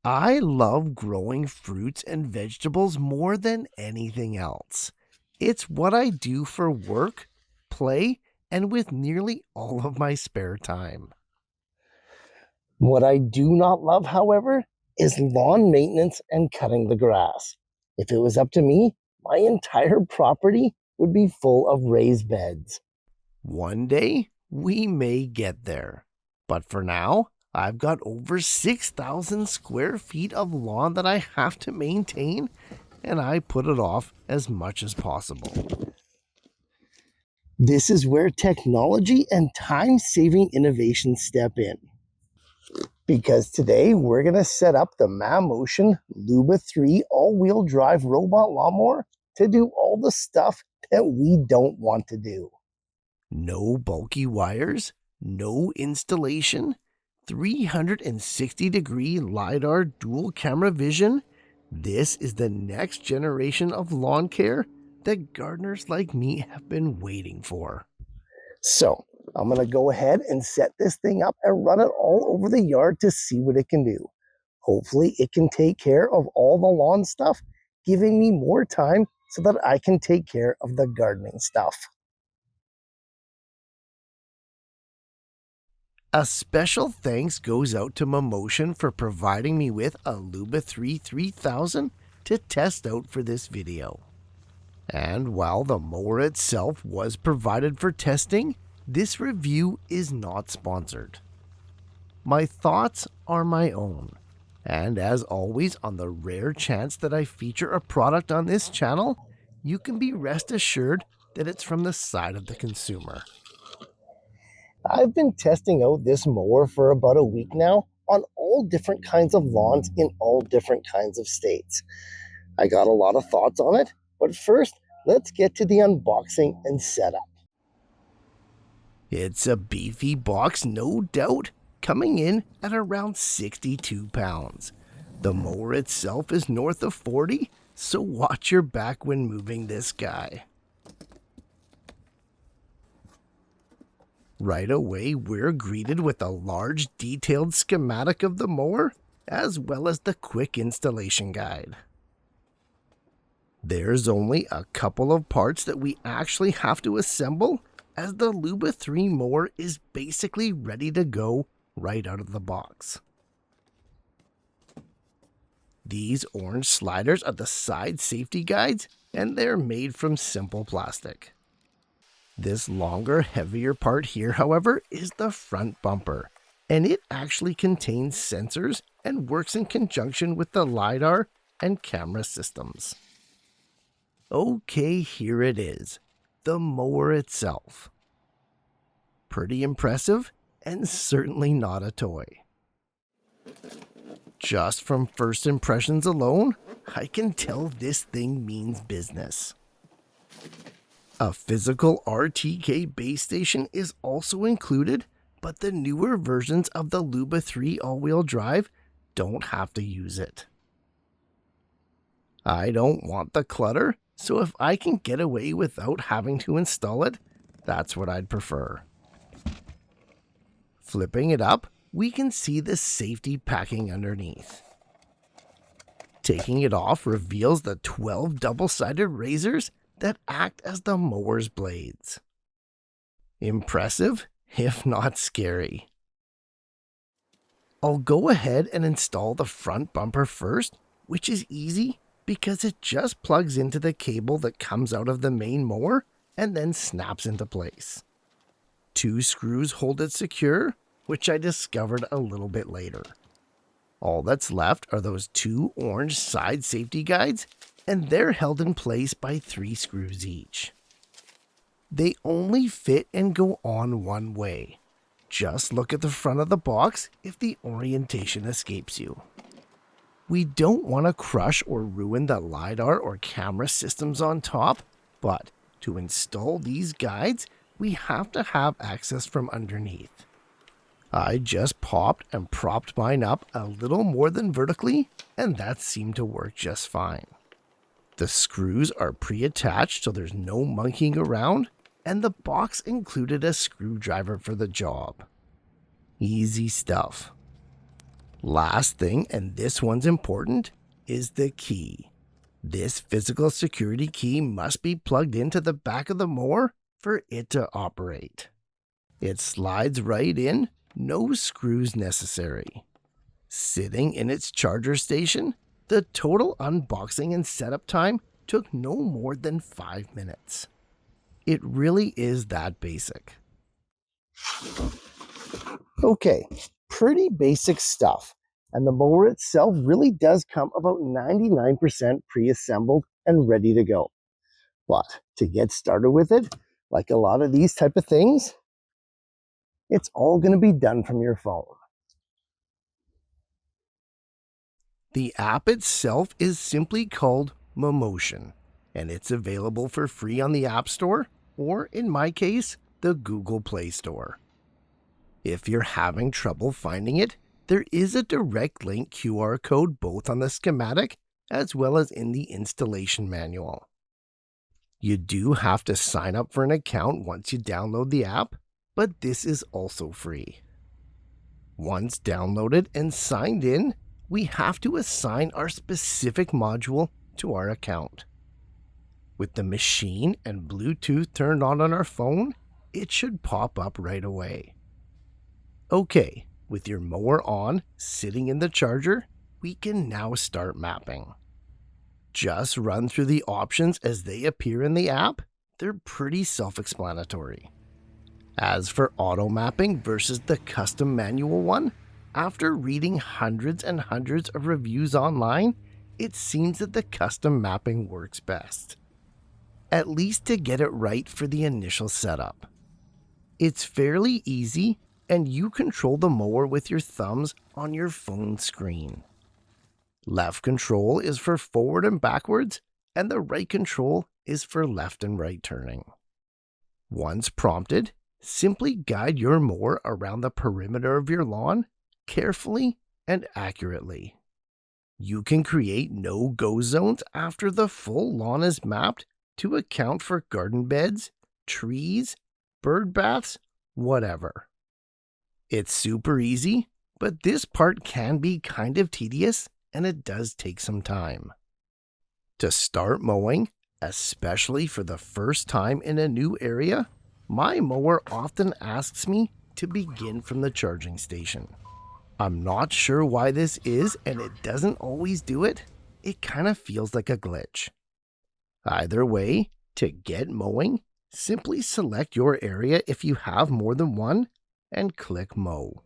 I love growing fruits and vegetables more than anything else. It's what I do for work, play, and with nearly all of my spare time. What I do not love, however, is lawn maintenance and cutting the grass. If it was up to me, my entire property would be full of raised beds. One day, we may get there. But for now, I've got over 6,000 square feet of lawn that I have to maintain, and I put it off as much as possible. This is where technology and time saving innovations step in. Because today we're going to set up the Mammotion Luba 3 all wheel drive robot lawnmower to do all the stuff that we don't want to do. No bulky wires, no installation, 360-degree LiDAR dual camera vision. This is the next generation of lawn care that gardeners like me have been waiting for. So I'm going to go ahead and set this thing up and run it all over the yard to see what it can do. Hopefully it can take care of all the lawn stuff, giving me more time so that I can take care of the gardening stuff. A special thanks goes out to Mammotion for providing me with a Luba 3 3000 to test out for this video. And while the mower itself was provided for testing, this review is not sponsored. My thoughts are my own, and as always, on the rare chance that I feature a product on this channel, you can be rest assured that it's from the side of the consumer. I've been testing out this mower for about a week now on all different kinds of lawns in all different kinds of states. I got a lot of thoughts on it, but first, let's get to the unboxing and setup. It's a beefy box, no doubt, coming in at around 62 pounds. The mower itself is north of 40, so watch your back when moving this guy. Right away, we're greeted with a large detailed schematic of the mower, as well as the quick installation guide. There's only a couple of parts that we actually have to assemble, as the Luba 3 mower is basically ready to go right out of the box. These orange sliders are the side safety guides, and they're made from simple plastic. This longer, heavier part here, however, is the front bumper, and it actually contains sensors and works in conjunction with the LiDAR and camera systems. Okay, here it is, the mower itself. Pretty impressive, and certainly not a toy. Just from first impressions alone, I can tell this thing means business. A physical RTK base station is also included, but the newer versions of the Luba 3 all-wheel drive don't have to use it. I don't want the clutter, so if I can get away without having to install it, that's what I'd prefer. Flipping it up, we can see the safety packing underneath. Taking it off reveals the 12 double-sided razors that act as the mower's blades. Impressive, if not scary. I'll go ahead and install the front bumper first, which is easy because it just plugs into the cable that comes out of the main mower and then snaps into place. 2 screws hold it secure, which I discovered a little bit later. All that's left are those 2 orange side safety guides, and they're held in place by 3 screws each. They only fit and go on one way. Just look at the front of the box if the orientation escapes you. We don't want to crush or ruin the LiDAR or camera systems on top, but to install these guides, we have to have access from underneath. I just popped and propped mine up a little more than vertically, and that seemed to work just fine. The screws are pre-attached so there's no monkeying around, and the box included a screwdriver for the job. Easy stuff. Last thing, and this one's important, is the key. This physical security key must be plugged into the back of the mower for it to operate. It slides right in, no screws necessary. Sitting in its charger station, the total unboxing and setup time took no more than 5 minutes. It really is that basic. Okay, pretty basic stuff. And the mower itself really does come about 99% pre-assembled and ready to go. But to get started with it, like a lot of these type of things, it's all going to be done from your phone. The app itself is simply called Mammotion, and it's available for free on the App Store, or in my case, the Google Play Store. If you're having trouble finding it, there is a direct link QR code both on the schematic as well as in the installation manual. You do have to sign up for an account once you download the app, but this is also free. Once downloaded and signed in, we have to assign our specific module to our account. With the machine and Bluetooth turned on our phone, it should pop up right away. Okay, with your mower on, sitting in the charger, we can now start mapping. Just run through the options as they appear in the app. They're pretty self-explanatory. As for auto mapping versus the custom manual one, after reading hundreds and hundreds of reviews online, it seems that the custom mapping works best. At least to get it right for the initial setup. It's fairly easy, and you control the mower with your thumbs on your phone screen. Left control is for forward and backwards, and the right control is for left and right turning. Once prompted, simply guide your mower around the perimeter of your lawn carefully and accurately. You can create no-go zones after the full lawn is mapped to account for garden beds, trees, bird baths, whatever. It's super easy, but this part can be kind of tedious and it does take some time. To start mowing, especially for the first time in a new area, my mower often asks me to begin from the charging station. I'm not sure why this is, and it doesn't always do it. It kind of feels like a glitch. Either way, to get mowing, simply select your area if you have more than one and click mow.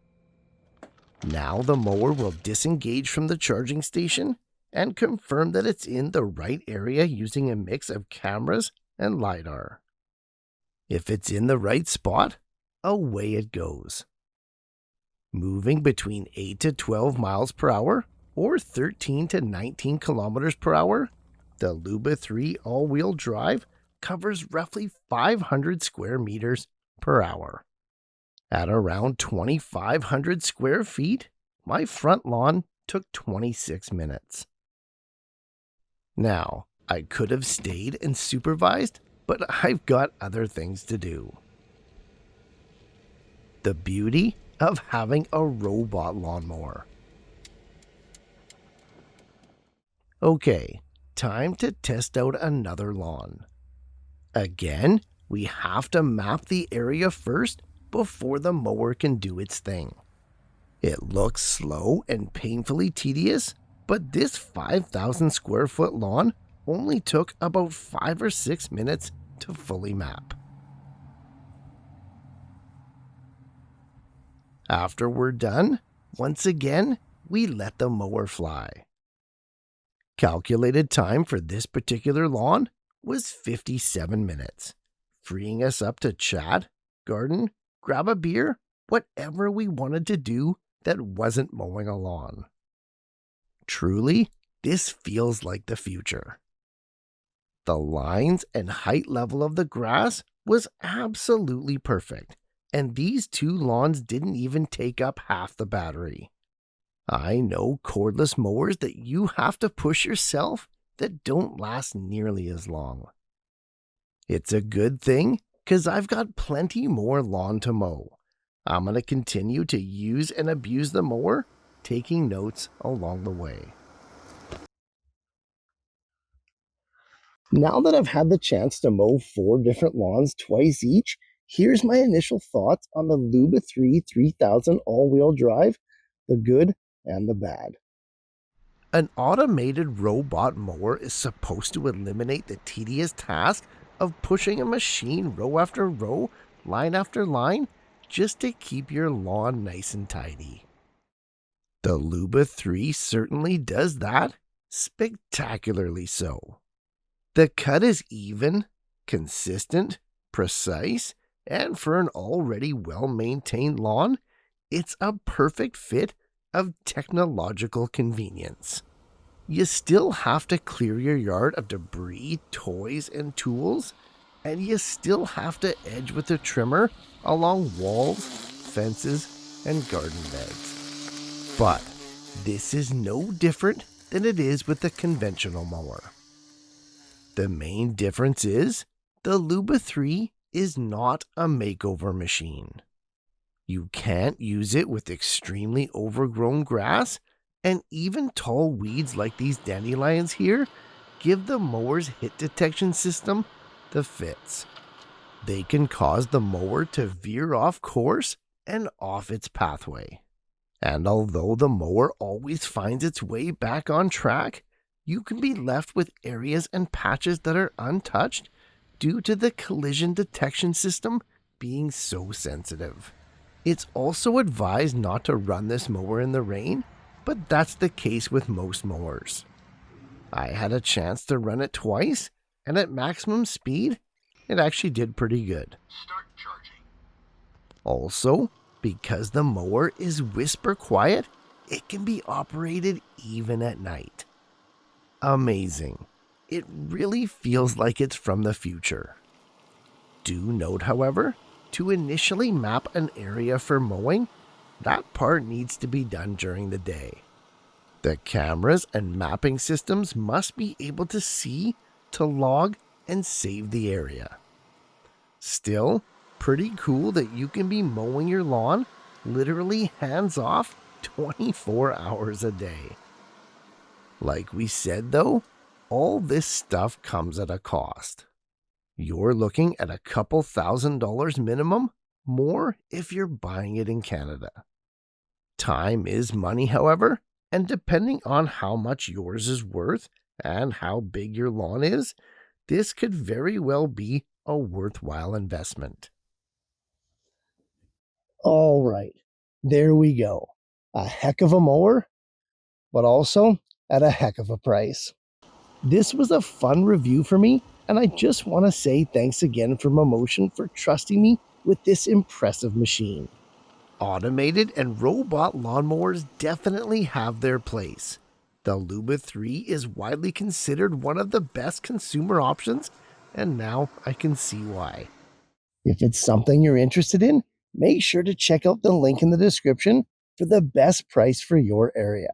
Now the mower will disengage from the charging station and confirm that it's in the right area using a mix of cameras and LiDAR. If it's in the right spot, away it goes. Moving between 8 to 12 miles per hour or 13 to 19 kilometers per hour, the Luba 3 all-wheel drive covers roughly 500 square meters per hour. At around 2,500 square feet, my front lawn took 26 minutes. Now, I could have stayed and supervised, but I've got other things to do. The beauty of having a robot lawnmower. Okay, time to test out another lawn. Again, we have to map the area first before the mower can do its thing. It looks slow and painfully tedious, but this 5,000 square foot lawn only took about 5 or 6 minutes to fully map. After we're done, once again, we let the mower fly. Calculated time for this particular lawn was 57 minutes, freeing us up to chat, garden, grab a beer, whatever we wanted to do that wasn't mowing a lawn. Truly, this feels like the future. The lines and height level of the grass was absolutely perfect, and these two lawns didn't even take up half the battery. I know cordless mowers that you have to push yourself that don't last nearly as long. It's a good thing because I've got plenty more lawn to mow. I'm going to continue to use and abuse the mower, taking notes along the way. Now that I've had the chance to mow 4 different lawns twice each, here's my initial thoughts on the Luba 3 3000 all-wheel drive, the good and the bad. An automated robot mower is supposed to eliminate the tedious task of pushing a machine row after row, line after line, just to keep your lawn nice and tidy. The Luba 3 certainly does that, spectacularly so. The cut is even, consistent, precise, and for an already well-maintained lawn, it's a perfect fit of technological convenience. You still have to clear your yard of debris, toys, and tools, and you still have to edge with the trimmer along walls, fences, and garden beds. But this is no different than it is with the conventional mower. The main difference is the Luba 3 is not a makeover machine. You can't use it with extremely overgrown grass, and even tall weeds like these dandelions here give the mower's hit detection system the fits. They can cause the mower to veer off course and off its pathway. And although the mower always finds its way back on track, you can be left with areas and patches that are untouched due to the collision detection system being so sensitive. It's also advised not to run this mower in the rain, but that's the case with most mowers. I had a chance to run it twice, and at maximum speed, it actually did pretty good. Start charging. Also, because the mower is whisper quiet, it can be operated even at night. Amazing. It really feels like it's from the future. Do note, however, to initially map an area for mowing, that part needs to be done during the day. The cameras and mapping systems must be able to see, to log, and save the area. Still, pretty cool that you can be mowing your lawn literally hands off 24 hours a day. Like we said though, all this stuff comes at a cost. You're looking at a couple $1,000s minimum, more if you're buying it in Canada. Time is money, however, and depending on how much yours is worth and how big your lawn is, this could very well be a worthwhile investment. All right, there we go. A heck of a mower, but also at a heck of a price. This was a fun review for me, and I just want to say thanks again for Mammotion for trusting me with this impressive machine. Automated and robot lawnmowers definitely have their place. The Luba 3 is widely considered one of the best consumer options, and now I can see why. If it's something you're interested in, make sure to check out the link in the description for the best price for your area.